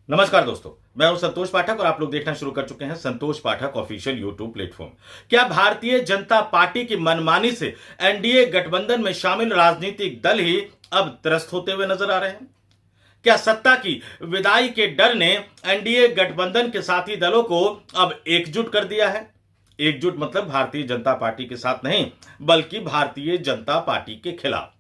नमस्कार दोस्तों, मैं हूं संतोष पाठक और आप लोग देखना शुरू कर चुके हैं संतोष पाठक ऑफिशियल यूट्यूब प्लेटफॉर्म। क्या भारतीय जनता पार्टी की मनमानी से एनडीए गठबंधन में शामिल राजनीतिक दल ही अब त्रस्त होते हुए नजर आ रहे हैं? क्या सत्ता की विदाई के डर ने एनडीए गठबंधन के साथी दलों को अब एकजुट कर दिया है? एकजुट मतलब भारतीय जनता पार्टी के साथ नहीं, बल्कि भारतीय जनता पार्टी के खिलाफ।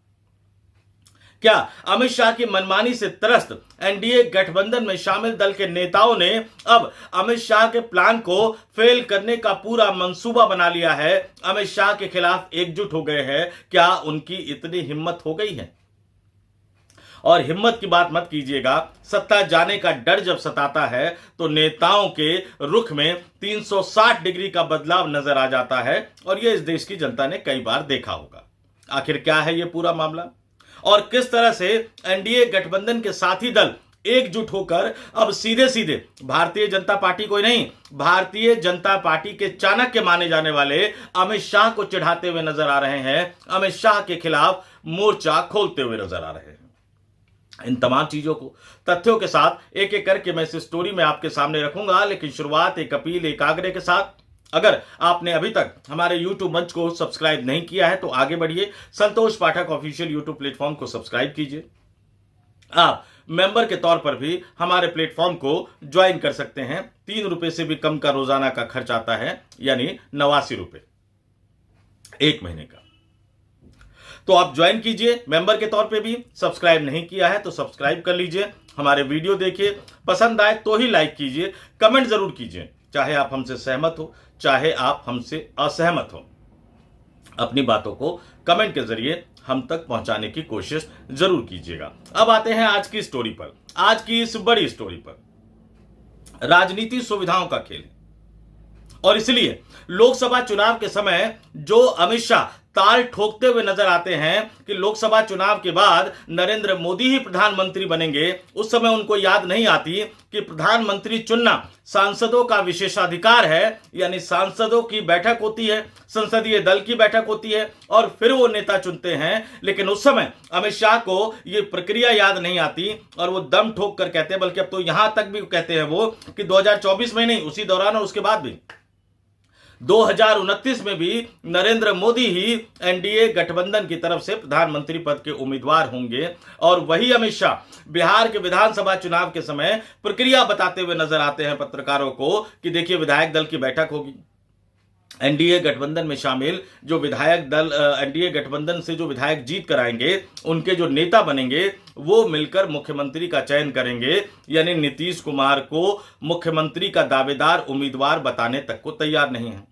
क्या अमित शाह की मनमानी से त्रस्त एनडीए गठबंधन में शामिल दल के नेताओं ने अब अमित शाह के प्लान को फेल करने का पूरा मंसूबा बना लिया है? अमित शाह के खिलाफ एकजुट हो गए हैं? क्या उनकी इतनी हिम्मत हो गई है? और हिम्मत की बात मत कीजिएगा, सत्ता जाने का डर जब सताता है तो नेताओं के रुख में 360 डिग्री का बदलाव नजर आ जाता है और यह इस देश की जनता ने कई बार देखा होगा। आखिर क्या है यह पूरा मामला और किस तरह से एनडीए गठबंधन के साथी दल एकजुट होकर अब सीधे सीधे भारतीय जनता पार्टी को ही नहीं, भारतीय जनता पार्टी के चाणक्य माने जाने वाले अमित शाह को चिढ़ाते हुए नजर आ रहे हैं, अमित शाह के खिलाफ मोर्चा खोलते हुए नजर आ रहे हैं। इन तमाम चीजों को तथ्यों के साथ एक एक करके मैं इस स्टोरी में आपके सामने रखूंगा, लेकिन शुरुआत एक अपील, एक आग्रह के साथ। अगर आपने अभी तक हमारे YouTube मंच को सब्सक्राइब नहीं किया है तो आगे बढ़िए, संतोष पाठक ऑफिशियल YouTube प्लेटफॉर्म को सब्सक्राइब कीजिए। आप मेंबर के तौर पर भी हमारे प्लेटफॉर्म को ज्वाइन कर सकते हैं। 3 रुपए से भी कम का रोजाना का खर्च आता है, यानी 89 रुपए एक महीने का। तो आप ज्वाइन कीजिए मेंबर के तौर पे भी। सब्सक्राइब नहीं किया है तो सब्सक्राइब कर लीजिए, हमारे वीडियो देखिए, पसंद आए तो ही लाइक कीजिए, कमेंट जरूर कीजिए, चाहे आप हमसे सहमत हो चाहे आप हमसे असहमत हो। अपनी बातों को कमेंट के जरिए हम तक पहुंचाने की कोशिश जरूर कीजिएगा। अब आते हैं आज की स्टोरी पर, आज की इस बड़ी स्टोरी पर। राजनीति सुविधाओं का खेल है और इसलिए लोकसभा चुनाव के समय जो अमित शाह ताल ठोकते हुए नजर आते हैं कि लोकसभा चुनाव के बाद नरेंद्र मोदी ही प्रधानमंत्री बनेंगे, उस समय उनको याद नहीं आती कि प्रधानमंत्री चुनना सांसदों का विशेषाधिकार है, यानी सांसदों की बैठक होती है, संसदीय दल की बैठक होती है और फिर वो नेता चुनते हैं। लेकिन उस समय अमित शाह को ये प्रक्रिया याद नहीं आती और वो दम ठोक कर कहते हैं, बल्कि अब तो यहां तक भी कहते हैं वो कि 2024 में नहीं, उसी दौरान और उसके बाद भी 2029 में भी नरेंद्र मोदी ही एनडीए गठबंधन की तरफ से प्रधानमंत्री पद के उम्मीदवार होंगे। और वही अमित शाह बिहार के विधानसभा चुनाव के समय प्रक्रिया बताते हुए नजर आते हैं पत्रकारों को कि देखिए विधायक दल की बैठक होगी, एनडीए गठबंधन में शामिल जो विधायक दल, एनडीए गठबंधन से जो विधायक जीत कर आएंगे, उनके जो नेता बनेंगे वो मिलकर मुख्यमंत्री का चयन करेंगे, यानी नीतीश कुमार को मुख्यमंत्री का दावेदार उम्मीदवार बताने तक को तैयार नहीं है।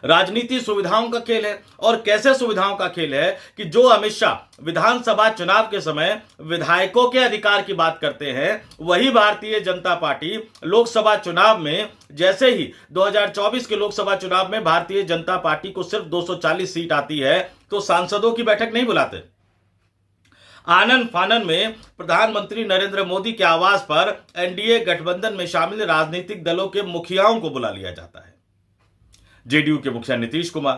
राजनीति सुविधाओं का खेल है और कैसे सुविधाओं का खेल है कि जो अमित शाह विधानसभा चुनाव के समय विधायकों के अधिकार की बात करते हैं, वही भारतीय जनता पार्टी लोकसभा चुनाव में, जैसे ही 2024 के लोकसभा चुनाव में भारतीय जनता पार्टी को सिर्फ 240 सीट आती है तो सांसदों की बैठक नहीं बुलाते। आनन फानन में प्रधानमंत्री नरेंद्र मोदी के आवास पर एनडीए गठबंधन में शामिल राजनीतिक दलों के मुखियाओं को बुला लिया जाता है। जेडीयू के मुखिया नीतीश कुमार,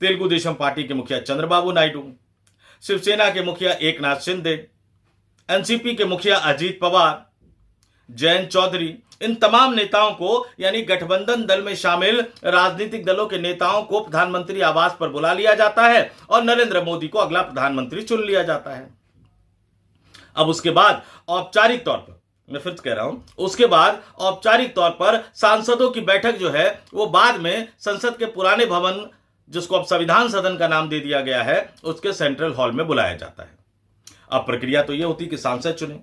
तेलुगु देशम पार्टी के मुखिया चंद्रबाबू नायडू, शिवसेना के मुखिया एकनाथ शिंदे, एनसीपी के मुखिया अजीत पवार, जयंत चौधरी, इन तमाम नेताओं को, यानी गठबंधन दल में शामिल राजनीतिक दलों के नेताओं को प्रधानमंत्री आवास पर बुला लिया जाता है और नरेंद्र मोदी को अगला प्रधानमंत्री चुन लिया जाता है। अब उसके बाद औपचारिक तौर पर, मैं फिर कह रहा हूं, उसके बाद औपचारिक तौर पर सांसदों की बैठक जो है वो बाद में संसद के पुराने भवन, जिसको अब संविधान सदन का नाम दे दिया गया है, उसके सेंट्रल हॉल में बुलाया जाता है। अब प्रक्रिया तो ये होती कि सांसद चुने,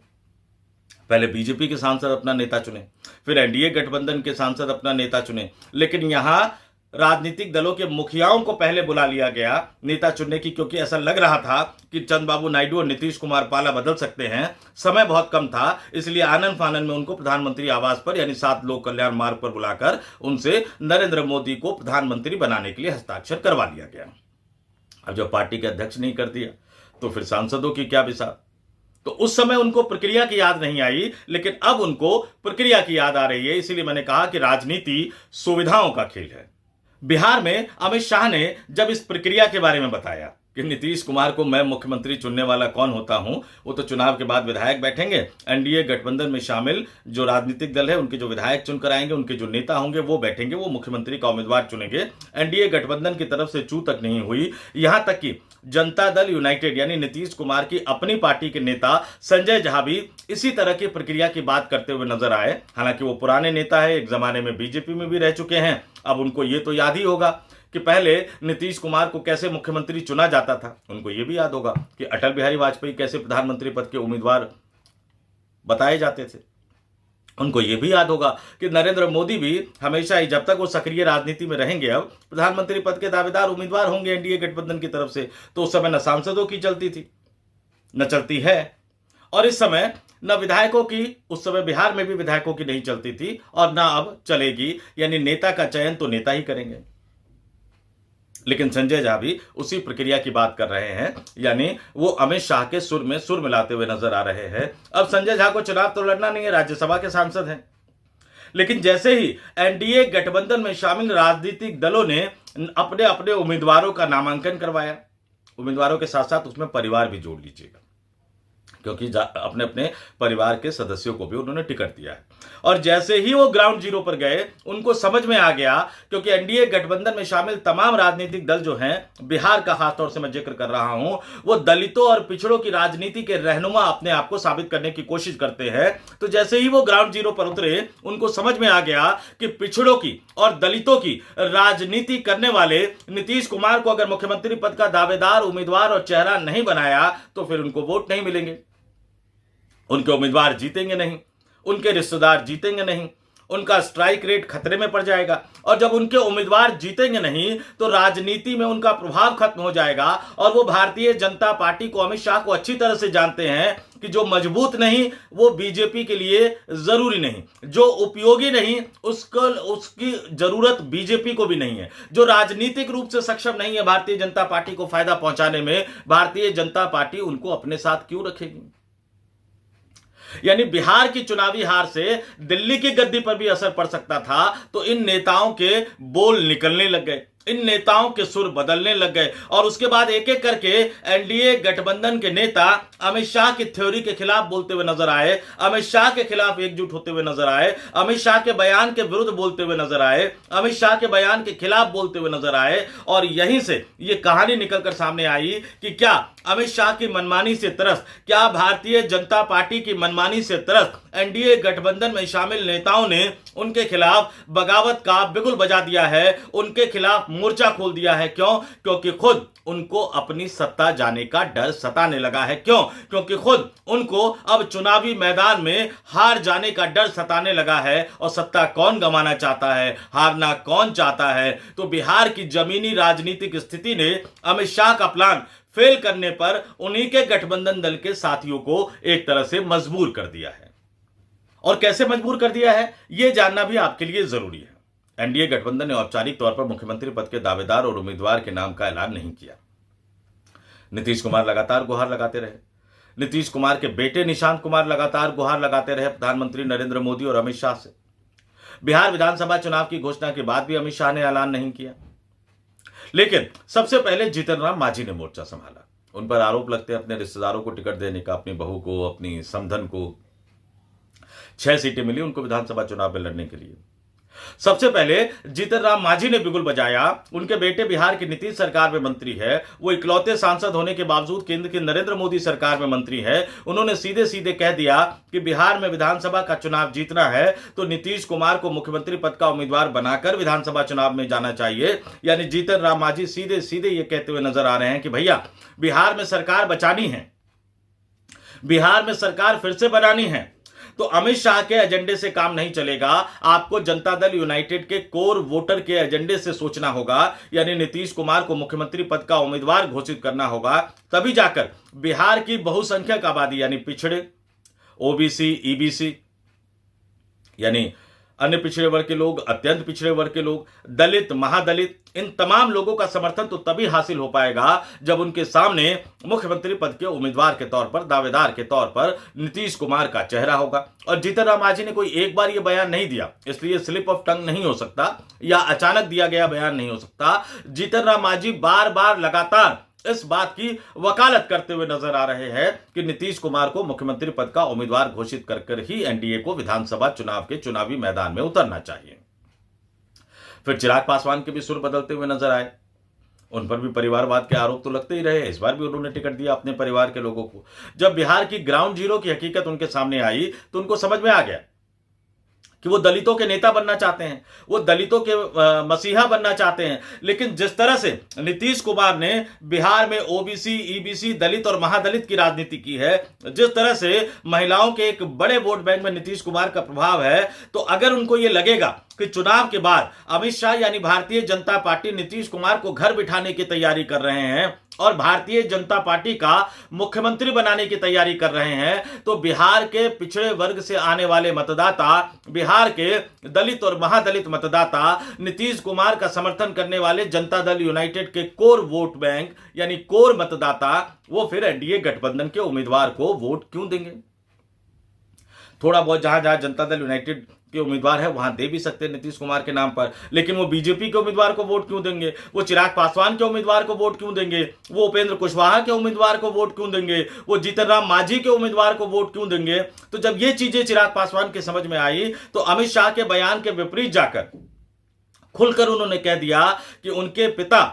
पहले बीजेपी के सांसद अपना नेता चुने, फिर एनडीए गठबंधन के सांसद अपना नेता चुने, लेकिन यहां राजनीतिक दलों के मुखियाओं को पहले बुला लिया गया नेता चुनने की, क्योंकि ऐसा लग रहा था कि चंद्रबाबू नायडू और नीतीश कुमार पाला बदल सकते हैं, समय बहुत कम था, इसलिए आनन फानन में उनको प्रधानमंत्री आवास पर, यानी 7 लोक कल्याण मार्ग पर बुलाकर उनसे नरेंद्र मोदी को प्रधानमंत्री बनाने के लिए हस्ताक्षर करवा लिया गया। अब जब पार्टी के अध्यक्ष नहीं कर दिया तो फिर सांसदों की क्या बिसात। तो उस समय उनको प्रक्रिया की याद नहीं आई, लेकिन अब उनको प्रक्रिया की याद आ रही है। इसीलिए मैंने कहा कि राजनीति सुविधाओं का खेल है। बिहार में अमित शाह ने जब इस प्रक्रिया के बारे में बताया कि नीतीश कुमार को मैं मुख्यमंत्री चुनने वाला कौन होता हूं, वो तो चुनाव के बाद विधायक बैठेंगे, एनडीए गठबंधन में शामिल जो राजनीतिक दल है उनके जो विधायक चुनकर आएंगे, उनके जो नेता होंगे वो बैठेंगे, वो मुख्यमंत्री का उम्मीदवार चुनेंगे। एनडीए गठबंधन की तरफ से चू तक नहीं हुई, यहां तक कि जनता दल यूनाइटेड यानी नीतीश कुमार की अपनी पार्टी के नेता संजय झा भी इसी तरह की प्रक्रिया की बात करते हुए नजर आए। हालांकि वो पुराने नेता है, एक जमाने में बीजेपी में भी रह चुके हैं, अब उनको ये तो याद ही होगा कि पहले नीतीश कुमार को कैसे मुख्यमंत्री चुना जाता था। उनको यह भी याद होगा कि अटल बिहारी वाजपेयी कैसे प्रधानमंत्री पद के उम्मीदवार बताए जाते थे। उनको यह भी याद होगा कि नरेंद्र मोदी भी हमेशा ही, जब तक वो सक्रिय राजनीति में रहेंगे, अब प्रधानमंत्री पद के दावेदार उम्मीदवार होंगे एनडीए गठबंधन की तरफ से, तो उस समय न सांसदों की चलती थी, न चलती है, और इस समय न विधायकों की, उस समय बिहार में भी विधायकों की नहीं चलती थी और ना अब चलेगी। यानी नेता का चयन तो नेता ही करेंगे। लेकिन संजय झा भी उसी प्रक्रिया की बात कर रहे हैं, यानी वो अमित शाह के सुर में सुर मिलाते हुए नजर आ रहे हैं। अब संजय झा को चुनाव तो लड़ना नहीं है, राज्यसभा के सांसद हैं, लेकिन जैसे ही एनडीए गठबंधन में शामिल राजनीतिक दलों ने अपने अपने उम्मीदवारों का नामांकन करवाया, उम्मीदवारों के साथ साथ उसमें परिवार भी जोड़ लीजिएगा, क्योंकि अपने अपने परिवार के सदस्यों को भी उन्होंने टिकट दिया है। और जैसे ही वो ग्राउंड जीरो पर गए, उनको समझ में आ गया, क्योंकि एनडीए गठबंधन में शामिल तमाम राजनीतिक दल जो हैं, बिहार का खासतौर से मैं जिक्र कर रहा हूं, वो दलितों और पिछड़ों की राजनीति के रहनुमा अपने आप को साबित करने की कोशिश करते हैं। तो जैसे ही वो ग्राउंड जीरो पर उतरे, उनको समझ में आ गया कि पिछड़ों की और दलितों की राजनीति करने वाले नीतीश कुमार को अगर मुख्यमंत्री पद का दावेदार, उम्मीदवार और चेहरा नहीं बनाया तो फिर उनको वोट नहीं मिलेंगे, उनके उम्मीदवार जीतेंगे नहीं, उनके रिश्तेदार जीतेंगे नहीं, उनका स्ट्राइक रेट खतरे में पड़ जाएगा। और जब उनके उम्मीदवार जीतेंगे नहीं तो राजनीति में उनका प्रभाव खत्म हो जाएगा। और वो भारतीय जनता पार्टी को, अमित शाह को अच्छी तरह से जानते हैं कि जो मजबूत नहीं वो बीजेपी के लिए जरूरी नहीं, जो उपयोगी नहीं उसकी जरूरत बीजेपी को भी नहीं है, जो राजनीतिक रूप से सक्षम नहीं है भारतीय जनता पार्टी को फायदा पहुंचाने में, भारतीय जनता पार्टी उनको अपने साथ क्यों रखेगी। यानी बिहार की चुनावी हार से दिल्ली की गद्दी पर भी असर पड़ सकता था। तो इन नेताओं के बोल निकलने लग गए, इन नेताओं के सुर बदलने लग गए, और उसके बाद एक एक करके एनडीए गठबंधन के नेता अमित शाह की थ्योरी के खिलाफ बोलते हुए नजर आए, अमित शाह के खिलाफ एकजुट होते हुए नजर आए, अमित शाह के बयान के विरुद्ध बोलते हुए नजर आए, अमित शाह के बयान के खिलाफ बोलते हुए नजर आए। और यहीं से ये कहानी निकलकर सामने आई कि क्या अमित शाह की मनमानी से त्रस्त, क्या भारतीय जनता पार्टी की मनमानी से त्रस्त एनडीए गठबंधन में शामिल नेताओं ने उनके खिलाफ बगावत का बिगुल बजा दिया है, उनके खिलाफ मोर्चा खोल दिया है। क्यों? क्योंकि खुद उनको अपनी सत्ता जाने का डर सताने लगा है। क्यों? क्योंकि खुद उनको अब चुनावी मैदान में हार जाने का डर सताने लगा है। और सत्ता कौन गंवाना चाहता है, हारना कौन चाहता है। तो बिहार की जमीनी राजनीतिक स्थिति ने अमित शाह का प्लान फेल करने पर उन्हीं के गठबंधन दल के साथियों को एक तरह से मजबूर कर दिया है। और कैसे मजबूर कर दिया है यह जानना भी आपके लिए जरूरी है। एनडीए गठबंधन ने औपचारिक तौर पर मुख्यमंत्री पद के दावेदार और उम्मीदवार के नाम का ऐलान नहीं किया। नीतीश कुमार लगातार गुहार लगाते रहे, नीतीश कुमार के बेटे निशांत कुमार लगातार गुहार लगाते रहे प्रधानमंत्री नरेंद्र मोदी और अमित शाह से। बिहार विधानसभा चुनाव की घोषणा के बाद भी अमित शाह ने ऐलान नहीं किया। लेकिन सबसे पहले जीतन राम मांझी ने मोर्चा संभाला। उन पर आरोप लगते हैं अपने रिश्तेदारों को टिकट देने का, अपनी बहू को, अपनी समधन को 6 सीटें मिली उनको विधानसभा चुनाव में लड़ने के लिए। सबसे पहले जीतन राम मांझी ने बिगुल बजाया। उनके बेटे बिहार की नीतीश सरकार में मंत्री है, वो इकलौते सांसद होने के बावजूद केंद्र की नरेंद्र मोदी सरकार में मंत्री है। उन्होंने सीधे सीधे कह दिया कि बिहार में विधानसभा का चुनाव जीतना है तो नीतीश कुमार को मुख्यमंत्री पद का उम्मीदवार बनाकर विधानसभा चुनाव में जाना चाहिए। यानी जीतन राम मांझी सीधे सीधे ये कहते हुए नजर आ रहे हैं कि भैया बिहार में सरकार बचानी है, बिहार में सरकार फिर से बनानी है, तो अमित शाह के एजेंडे से काम नहीं चलेगा। आपको जनता दल यूनाइटेड के कोर वोटर के एजेंडे से सोचना होगा। यानी नीतीश कुमार को मुख्यमंत्री पद का उम्मीदवार घोषित करना होगा, तभी जाकर बिहार की बहुसंख्यक आबादी यानी पिछड़े, ओबीसी, ईबीसी यानी अन्य पिछड़े वर्ग के लोग, अत्यंत पिछड़े वर्ग के लोग, दलित, महादलित, इन तमाम लोगों का समर्थन तो तभी हासिल हो पाएगा जब उनके सामने मुख्यमंत्री पद के उम्मीदवार के तौर पर, दावेदार के तौर पर नीतीश कुमार का चेहरा होगा। और जीतन राम मांझी ने कोई एक बार यह बयान नहीं दिया, इसलिए स्लिप ऑफ टंग नहीं हो सकता या अचानक दिया गया बयान नहीं हो सकता। जीतन राम मांझी बार बार लगातार इस बात की वकालत करते हुए नजर आ रहे हैं कि नीतीश कुमार को मुख्यमंत्री पद का उम्मीदवार घोषित कर ही एनडीए को विधानसभा चुनाव के चुनावी मैदान में उतरना चाहिए। फिर चिराग पासवान के भी सुर बदलते हुए नजर आए। उन पर भी परिवारवाद के आरोप तो लगते ही रहे। इस बार भी उन्होंने टिकट दिया अपने परिवार के लोगों को। जब बिहार की ग्राउंड जीरो की हकीकत उनके सामने आई तो उनको समझ में आ गया कि वो दलितों के नेता बनना चाहते हैं, वो दलितों के मसीहा बनना चाहते हैं। लेकिन जिस तरह से नीतीश कुमार ने बिहार में ओबीसी, ईबीसी, दलित और महादलित की राजनीति की है, जिस तरह से महिलाओं के एक बड़े वोट बैंक में नीतीश कुमार का प्रभाव है, तो अगर उनको ये लगेगा कि चुनाव के बाद अमित शाह यानी भारतीय जनता पार्टी नीतीश कुमार को घर बिठाने की तैयारी कर रहे हैं और भारतीय जनता पार्टी का मुख्यमंत्री बनाने की तैयारी कर रहे हैं, तो बिहार के पिछड़े वर्ग से आने वाले मतदाता, बिहार के दलित और महादलित मतदाता, नीतीश कुमार का समर्थन करने वाले जनता दल यूनाइटेड के कोर वोट बैंक यानी कोर मतदाता, वो फिर एनडीए गठबंधन के उम्मीदवार को वोट क्यों देंगे? थोड़ा बहुत जहां जहां जनता दल यूनाइटेड के उम्मीदवार है वहां दे भी सकते हैं नीतीश कुमार के नाम पर, लेकिन वो बीजेपी के उम्मीदवार को वोट क्यों देंगे? वो चिराग पासवान के उम्मीदवार को वोट क्यों देंगे? वो उपेंद्र कुशवाहा के उम्मीदवार को वोट क्यों देंगे? वो जीतन राम मांझी के उम्मीदवार को वोट क्यों देंगे? तो जब ये चीजें चिराग पासवान के समझ में आई तो अमित शाह के बयान के विपरीत जाकर खुलकर उन्होंने कह दिया कि उनके पिता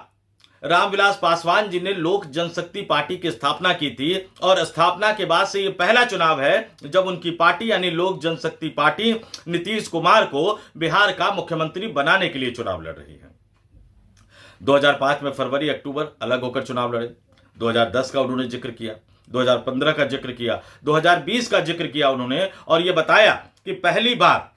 रामविलास पासवान जी ने लोक जनशक्ति पार्टी की स्थापना की थी और स्थापना के बाद से यह पहला चुनाव है जब उनकी पार्टी यानी लोक जनशक्ति पार्टी नीतीश कुमार को बिहार का मुख्यमंत्री बनाने के लिए चुनाव लड़ रही है। 2005 में फरवरी अक्टूबर अलग होकर चुनाव लड़े, 2010 का उन्होंने जिक्र किया, 2015 का जिक्र किया, 2020 का जिक्र किया उन्होंने और यह बताया कि पहली बार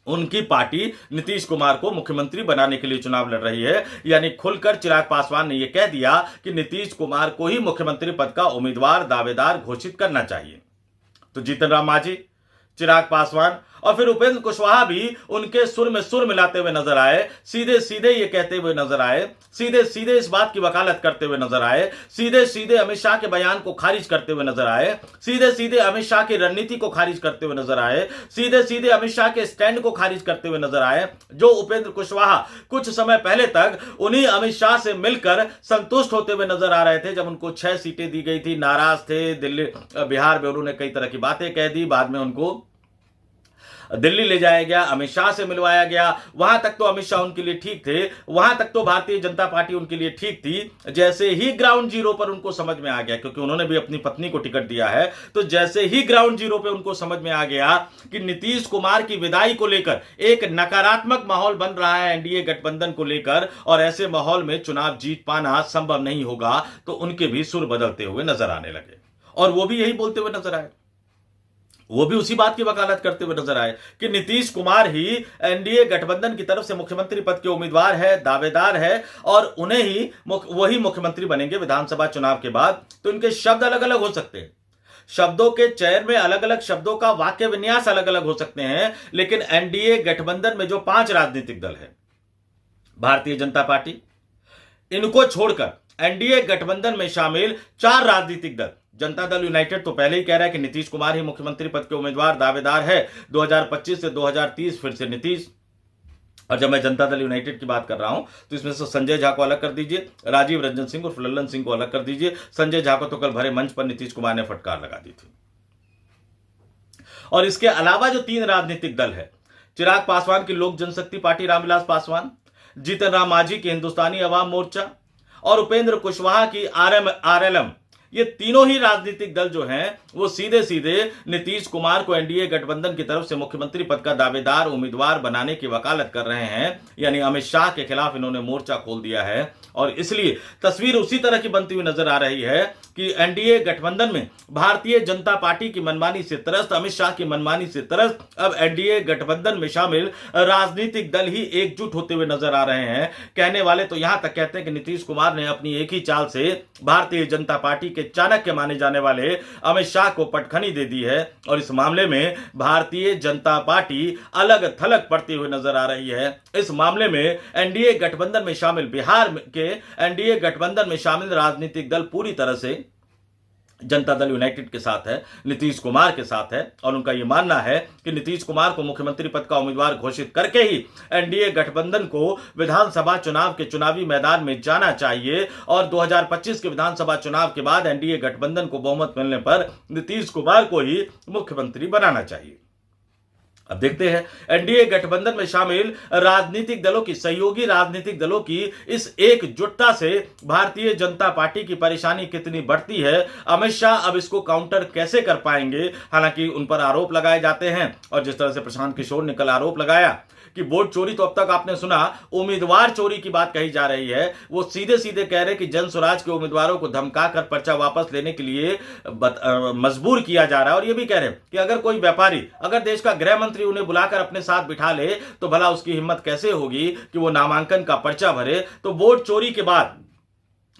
उनकी पार्टी नीतीश कुमार को मुख्यमंत्री बनाने के लिए चुनाव लड़ रही है। यानी खुलकर चिराग पासवान ने यह कह दिया कि नीतीश कुमार को ही मुख्यमंत्री पद का उम्मीदवार दावेदार घोषित करना चाहिए। तो जीतन राम मांझी, चिराग पासवान और फिर उपेंद्र कुशवाहा भी उनके सुर में सुर मिलाते हुए नजर आए, सीधे सीधे ये कहते हुए नजर आए, सीधे सीधे इस बात की वकालत करते हुए नजर आए, सीधे सीधे अमित शाह के बयान को खारिज करते हुए नजर आए, सीधे सीधे अमित शाह की रणनीति को खारिज करते हुए नजर आए, सीधे सीधे अमित शाह के स्टैंड को खारिज करते हुए नजर आए। जो उपेंद्र कुशवाहा कुछ समय पहले तक उन्हीं अमित शाह से मिलकर संतुष्ट होते हुए नजर आ रहे थे, जब उनको 6 सीटें दी गई थी, नाराज थे, दिल्ली बिहार में उन्होंने कई तरह की बातें कह दी, बाद में उनको दिल्ली ले जाया गया, अमित शाह से मिलवाया गया। वहां तक तो अमित शाह उनके लिए ठीक थे, वहां तक तो भारतीय जनता पार्टी उनके लिए ठीक थी। जैसे ही ग्राउंड जीरो पर उनको समझ में आ गया, क्योंकि उन्होंने भी अपनी पत्नी को टिकट दिया है, तो जैसे ही ग्राउंड जीरो पर उनको समझ में आ गया कि नीतीश कुमार की विदाई को लेकर एक नकारात्मक माहौल बन रहा है एनडीए गठबंधन को लेकर और ऐसे माहौल में चुनाव जीत पाना संभव नहीं होगा, तो उनके भी सुर बदलते हुए नजर आने लगे और वो भी यही बोलते हुए नजर आए, वो भी उसी बात की वकालत करते हुए नजर आए कि नीतीश कुमार ही एनडीए गठबंधन की तरफ से मुख्यमंत्री पद के उम्मीदवार है, दावेदार है और उन्हें ही वही मुख्यमंत्री बनेंगे विधानसभा चुनाव के बाद। तो इनके शब्द अलग अलग हो सकते हैं, शब्दों के चयन में अलग अलग शब्दों का वाक्य विन्यास अलग अलग हो सकते हैं, लेकिन एनडीए गठबंधन में जो 5 राजनीतिक दल है, भारतीय जनता पार्टी, इनको छोड़कर एनडीए गठबंधन में शामिल 4 राजनीतिक दल, जनता दल यूनाइटेड तो पहले ही कह रहा है कि नीतीश कुमार ही मुख्यमंत्री पद के उम्मीदवार दावेदार है, 2025 से 2030 फिर से नीतीश। और जब मैं जनता दल यूनाइटेड की बात कर रहा हूं तो इसमें से संजय झा को अलग कर दीजिए, राजीव रंजन सिंह और लल्लन सिंह को अलग कर दीजिए। संजय झा को तो कल भरे मंच पर नीतीश कुमार ने फटकार लगा दी थी। और इसके अलावा जो 3 राजनीतिक दल है, चिराग पासवान की लोक जनशक्ति पार्टी रामविलास पासवान, जीतन राम मांझी की हिंदुस्तानी अवाम मोर्चा और उपेंद्र कुशवाहा की आरएलएम, ये तीनों ही राजनीतिक दल जो हैं वो सीधे सीधे नीतीश कुमार को एनडीए गठबंधन की तरफ से मुख्यमंत्री पद का दावेदार उम्मीदवार बनाने की वकालत कर रहे हैं। यानी अमित शाह के खिलाफ इन्होंने मोर्चा खोल दिया है और इसलिए तस्वीर उसी तरह की बनती हुई नजर आ रही है कि एनडीए गठबंधन में भारतीय जनता पार्टी की मनमानी से त्रस्त, अमित शाह की मनमानी से त्रस्त अब एनडीए गठबंधन में शामिल राजनीतिक दल ही एकजुट होते हुए नजर आ रहे हैं। कहने वाले तो यहां तक कहते हैं कि नीतीश कुमार ने अपनी एक ही चाल से भारतीय जनता पार्टी के चाणक्य माने जाने वाले अमित शाह को पटखनी दे दी है और इस मामले में भारतीय जनता पार्टी अलग थलग पड़ती हुई नजर आ रही है। इस मामले में एनडीए गठबंधन में शामिल बिहार के एनडीए गठबंधन में शामिल राजनीतिक दल पूरी तरह से जनता दल यूनाइटेड के साथ है, नीतीश कुमार के साथ है और उनका यह मानना है कि नीतीश कुमार को मुख्यमंत्री पद का उम्मीदवार घोषित करके ही एनडीए गठबंधन को विधानसभा चुनाव के चुनावी मैदान में जाना चाहिए और 2025 के विधानसभा चुनाव के बाद एनडीए गठबंधन को बहुमत मिलने पर नीतीश कुमार को ही मुख्यमंत्री बनाना चाहिए। अब देखते हैं एनडीए गठबंधन में शामिल राजनीतिक दलों की, सहयोगी राजनीतिक दलों की इस एकजुटता से भारतीय जनता पार्टी की परेशानी कितनी बढ़ती है। अमित शाह अब इसको काउंटर कैसे कर पाएंगे। हालांकि उन पर आरोप लगाए जाते हैं और जिस तरह से प्रशांत किशोर ने कल आरोप लगाया कि वोट चोरी, तो अब तक आपने सुना उम्मीदवार चोरी की बात कही जा रही है। वो सीधे सीधे कह रहे कि जन स्वराज के उम्मीदवारों को धमकाकर पर्चा वापस लेने के लिए मजबूर किया जा रहा है। और ये भी कह रहे हैं कि अगर कोई व्यापारी, अगर देश का गृह मंत्री उन्हें बुलाकर अपने साथ बिठा ले तो भला उसकी हिम्मत कैसे होगी कि वो नामांकन का पर्चा भरे। तो वोट चोरी के बाद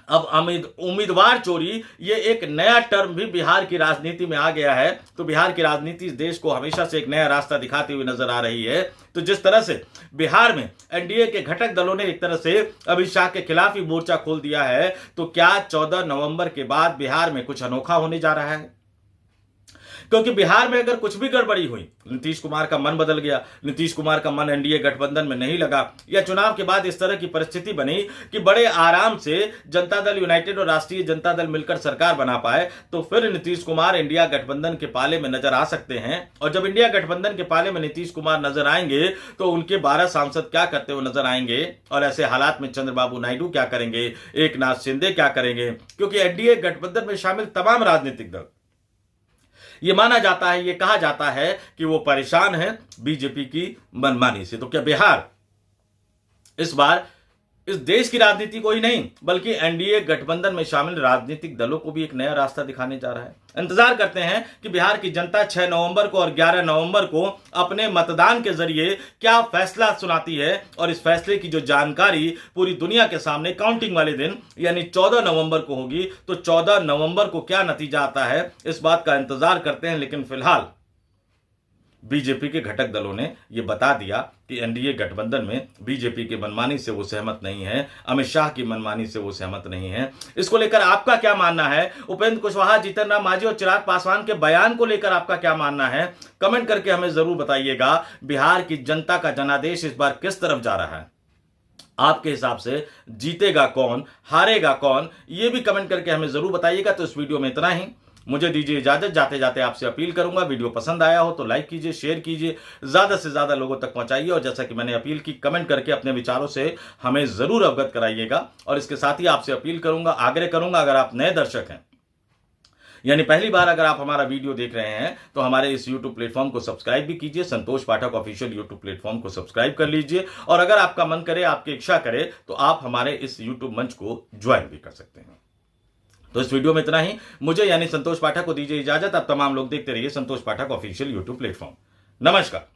अब उम्मीदवार चोरी, ये एक नया टर्म भी बिहार की राजनीति में आ गया है। तो बिहार की राजनीति इस देश को हमेशा से एक नया रास्ता दिखाती हुई नजर आ रही है। तो जिस तरह से बिहार में एनडीए के घटक दलों ने एक तरह से अमित शाह के खिलाफ ही मोर्चा खोल दिया है, तो क्या 14 नवंबर के बाद बिहार में कुछ अनोखा होने जा रहा है? क्योंकि बिहार में अगर कुछ भी गड़बड़ी हुई, नीतीश कुमार का मन बदल गया, नीतीश कुमार का मन एनडीए गठबंधन में नहीं लगा, या चुनाव के बाद इस तरह की परिस्थिति बनी कि बड़े आराम से जनता दल यूनाइटेड और राष्ट्रीय जनता दल मिलकर सरकार बना पाए, तो फिर नीतीश कुमार इंडिया गठबंधन के पाले में नजर आ सकते हैं। और जब इंडिया गठबंधन के पाले में नीतीश कुमार नजर आएंगे तो उनके 12 सांसद क्या करते हुए नजर आएंगे और ऐसे हालात में चंद्रबाबू नायडू क्या करेंगे, एकनाथ शिंदे क्या करेंगे। क्योंकि एनडीए गठबंधन में शामिल तमाम राजनीतिक दल, ये माना जाता है, ये कहा जाता है कि वो परेशान है बीजेपी की मनमानी से। तो क्या बिहार इस बार इस देश की राजनीति को ही नहीं बल्कि एनडीए गठबंधन में शामिल राजनीतिक दलों को भी एक नया रास्ता दिखाने जा रहा है? इंतजार करते हैं कि बिहार की जनता 6 नवंबर को और 11 नवंबर को अपने मतदान के जरिए क्या फैसला सुनाती है। और इस फैसले की जो जानकारी पूरी दुनिया के सामने काउंटिंग वाले दिन यानी 14 नवंबर को होगी। तो 14 नवंबर को क्या नतीजा आता है, इस बात का इंतजार करते हैं। लेकिन फिलहाल बीजेपी के घटक दलों ने यह बता दिया कि एनडीए गठबंधन में बीजेपी की मनमानी से वो सहमत नहीं है, अमित शाह की मनमानी से वो सहमत नहीं है। इसको लेकर आपका क्या मानना है? उपेंद्र कुशवाहा, जीतन राम मांझी और चिराग पासवान के बयान को लेकर आपका क्या मानना है? कमेंट करके हमें जरूर बताइएगा। बिहार की जनता का जनादेश इस बार किस तरफ जा रहा है? आपके हिसाब से जीतेगा कौन, हारेगा कौन, ये भी कमेंट करके हमें जरूर बताइएगा। तो इस वीडियो में इतना ही, मुझे दीजिए इजाजत। जाते जाते आपसे अपील करूंगा, वीडियो पसंद आया हो तो लाइक कीजिए, शेयर कीजिए, ज्यादा से ज्यादा लोगों तक पहुंचाइए। और जैसा कि मैंने अपील की, कमेंट करके अपने विचारों से हमें जरूर अवगत कराइएगा। और इसके साथ ही आपसे अपील करूंगा, आग्रह करूंगा, अगर आप नए दर्शक हैं यानी पहली बार अगर आप हमारा वीडियो देख रहे हैं तो हमारे इस YouTube प्लेटफॉर्म को सब्सक्राइब भी कीजिए। संतोष पाठक ऑफिशियल YouTube प्लेटफॉर्म को सब्सक्राइब कर लीजिए। और अगर आपका मन करे, आपकी इच्छा करे, तो आप हमारे इस YouTube मंच को ज्वाइन भी कर सकते हैं। तो इस वीडियो में इतना ही, मुझे यानी संतोष पाठक को दीजिए इजाजत। अब तमाम लोग देखते रहिए संतोष पाठक ऑफिशियल YouTube प्लेटफॉर्म। नमस्कार।